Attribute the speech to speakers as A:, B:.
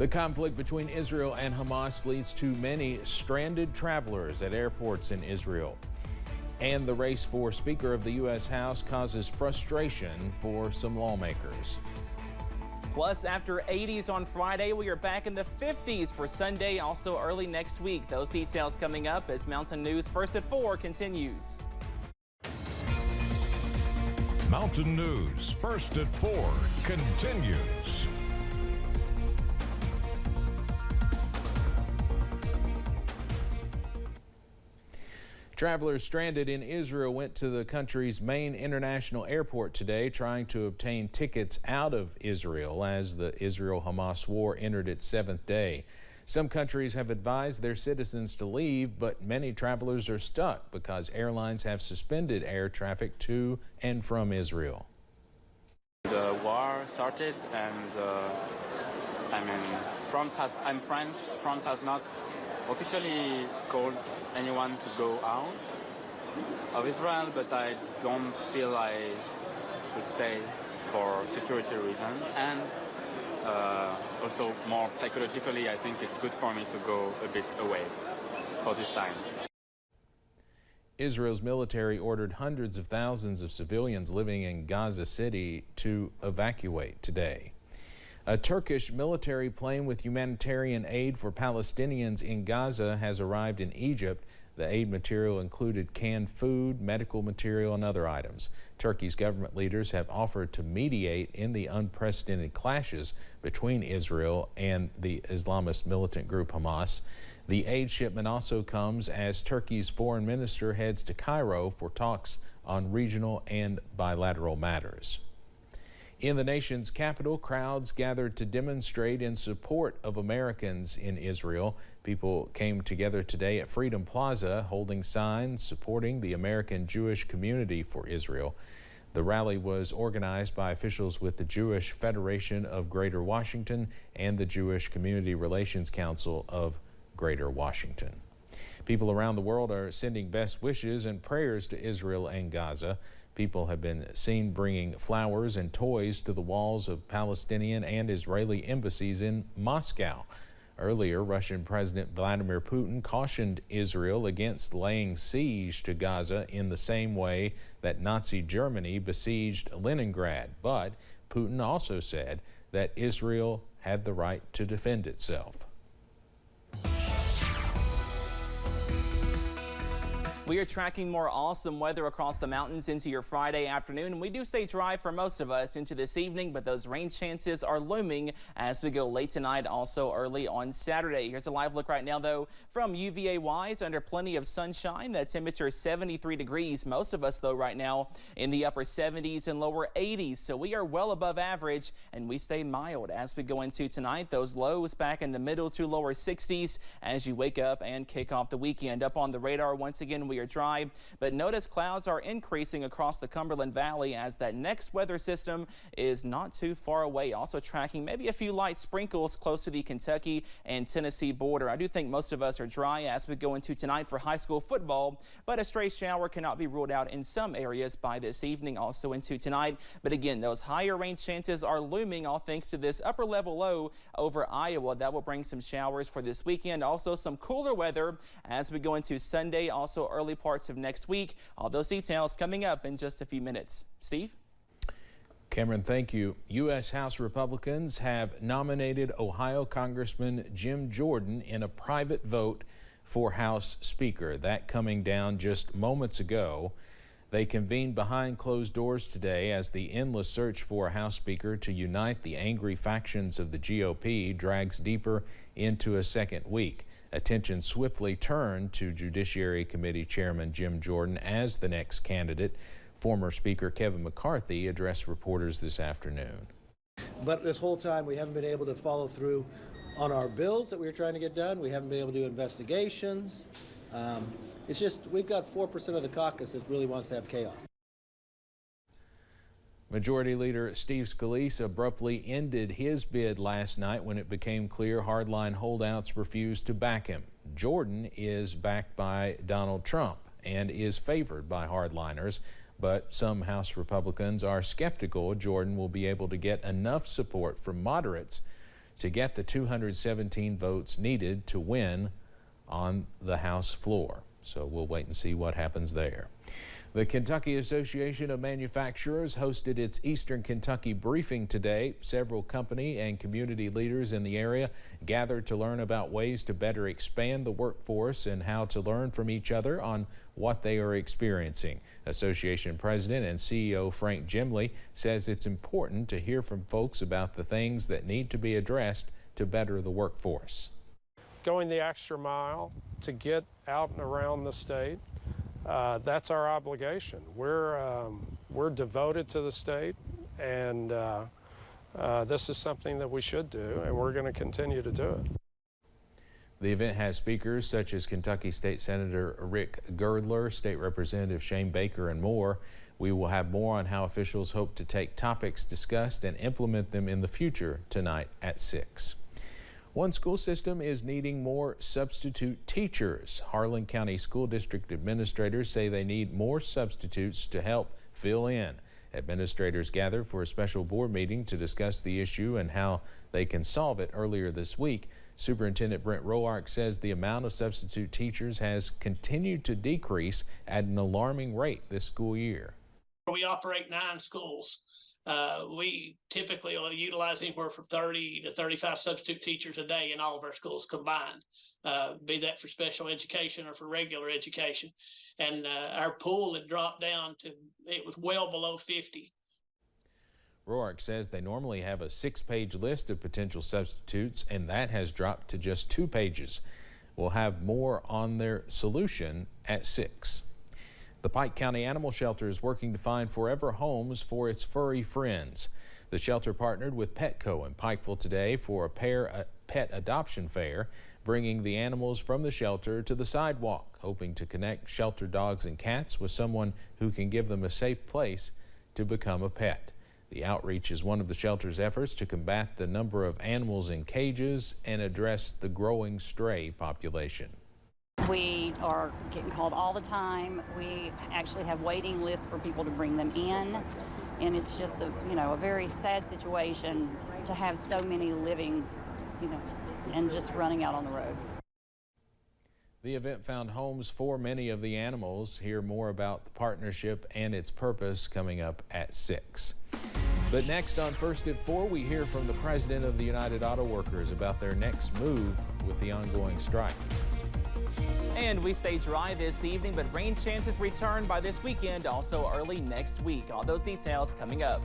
A: The conflict between Israel and Hamas leads to many stranded travelers at airports in Israel. And the race for Speaker of the U.S. House causes frustration for some lawmakers.
B: Plus, after 80s on Friday, we are back in the 50s for Sunday, also early next week. Those details coming up as Mountain News First at 4 continues.
C: Mountain News First at 4 continues.
A: Travelers stranded in Israel went to the country's main international airport today trying to obtain tickets out of Israel as the Israel-Hamas war entered its 7th day. Some countries have advised their citizens to leave, but many travelers are stuck because airlines have suspended air traffic to and from Israel.
D: The war started and I'm French. France has not officially called anyone to go out of Israel, but I don't feel I should stay for security reasons. And also more psychologically, I think it's good for me to go a bit away for this time.
A: Israel's military ordered hundreds of thousands of civilians living in Gaza City to evacuate today. A Turkish military plane with humanitarian aid for Palestinians in Gaza has arrived in Egypt. The aid material included canned food, medical material, and other items. Turkey's government leaders have offered to mediate in the unprecedented clashes between Israel and the Islamist militant group Hamas. The aid shipment also comes as Turkey's foreign minister heads to Cairo for talks on regional and bilateral matters. In the nation's capital, crowds gathered to demonstrate in support of Americans in Israel. People came together today at Freedom Plaza holding signs supporting the American Jewish community for Israel. The rally was organized by officials with the Jewish Federation of Greater Washington and the Jewish Community Relations Council of Greater Washington. People around the world are sending best wishes and prayers to Israel and Gaza. People have been seen bringing flowers and toys to the walls of Palestinian and Israeli embassies in Moscow. Earlier, Russian President Vladimir Putin cautioned Israel against laying siege to Gaza in the same way that Nazi Germany besieged Leningrad. But Putin also said that Israel had the right to defend itself.
B: We are tracking more awesome weather across the mountains into your Friday afternoon. We do stay dry for most of us into this evening, but those rain chances are looming as we go late tonight, also early on Saturday. Here's a live look right now, though, from UVA-wise under plenty of sunshine. That temperature is 73 degrees. Most of us, though, right now in the upper 70s and lower 80s. So we are well above average, and we stay mild as we go into tonight. Those lows back in the middle to lower 60s as you wake up and kick off the weekend. Up on the radar once again, we are dry, but notice clouds are increasing across the Cumberland Valley as that next weather system is not too far away. Also tracking maybe a few light sprinkles close to the Kentucky and Tennessee border. I do think most of us are dry as we go into tonight for high school football, but a stray shower cannot be ruled out in some areas by this evening, also into tonight. But again, those higher rain chances are looming, all thanks to this upper level low over Iowa. That will bring some showers for this weekend. Also some cooler weather as we go into Sunday, also early parts of next week. All those details coming up in just a few minutes. Steve?
A: Cameron, thank you. U.S. House Republicans have nominated Ohio Congressman Jim Jordan in a private vote for House Speaker. That coming down just moments ago. They convened behind closed doors today as the endless search for a House Speaker to unite the angry factions of the GOP drags deeper into a second week. Attention swiftly turned to Judiciary Committee Chairman Jim Jordan as the next candidate. Former Speaker Kevin McCarthy addressed reporters this afternoon.
E: But this whole time we haven't been able to follow through on our bills that we were trying to get done. We haven't been able to do investigations. It's just we've got 4% of the caucus that really wants to have chaos.
A: Majority Leader Steve Scalise abruptly ended his bid last night when it became clear hardline holdouts refused to back him. Jordan is backed by Donald Trump and is favored by hardliners, but some House Republicans are skeptical Jordan will be able to get enough support from moderates. to get the 217 votes needed to win on the House floor. So we'll wait and see what happens there. The Kentucky Association of Manufacturers hosted its Eastern Kentucky briefing today. Several company and community leaders in the area gathered to learn about ways to better expand the workforce and how to learn from each other on what they are experiencing. Association President and CEO Frank Gimley says it's important to hear from folks about the things that need to be addressed to better the workforce.
F: Going the extra mile to get out and around the state. That's our obligation. We're devoted to the state, and this is something that we should do, and we're going to continue to do it.
A: The event has speakers such as Kentucky State Senator Rick Girdler, State Representative Shane Baker, and more. We will have more on how officials hope to take topics discussed and implement them in the future tonight at 6. One school system is needing more substitute teachers. Harlan County School District administrators say they need more substitutes to help fill in. Administrators gathered for a special board meeting to discuss the issue and how they can solve it earlier this week. Superintendent Brent Roark says the amount of substitute teachers has continued to decrease at an alarming rate this school year.
G: We operate 9 schools. We typically are utilizing anywhere from 30 to 35 substitute teachers a day in all of our schools combined, be that for special education or for regular education. And our pool had dropped down to, it was well below 50.
A: Roark says they normally have a 6-page list of potential substitutes, and that has dropped to just 2 pages. We'll have more on their solution at 6. The Pike County Animal Shelter is working to find forever homes for its furry friends. The shelter partnered with Petco in Pikeville today for a pet adoption fair, bringing the animals from the shelter to the sidewalk, hoping to connect shelter dogs and cats with someone who can give them a safe place to become a pet. The outreach is one of the shelter's efforts to combat the number of animals in cages and address the growing stray population.
H: We are getting called all the time. We actually have waiting lists for people to bring them in, and it's just a very sad situation to have so many living, and just running out on the roads.
A: The event found homes for many of the animals. Hear more about the partnership and its purpose coming up at 6. But next on First at 4, we hear from the president of the United Auto Workers about their next move with the ongoing strike.
B: And we stay dry this evening, but rain chances return by this weekend, also early next week. All those details coming up.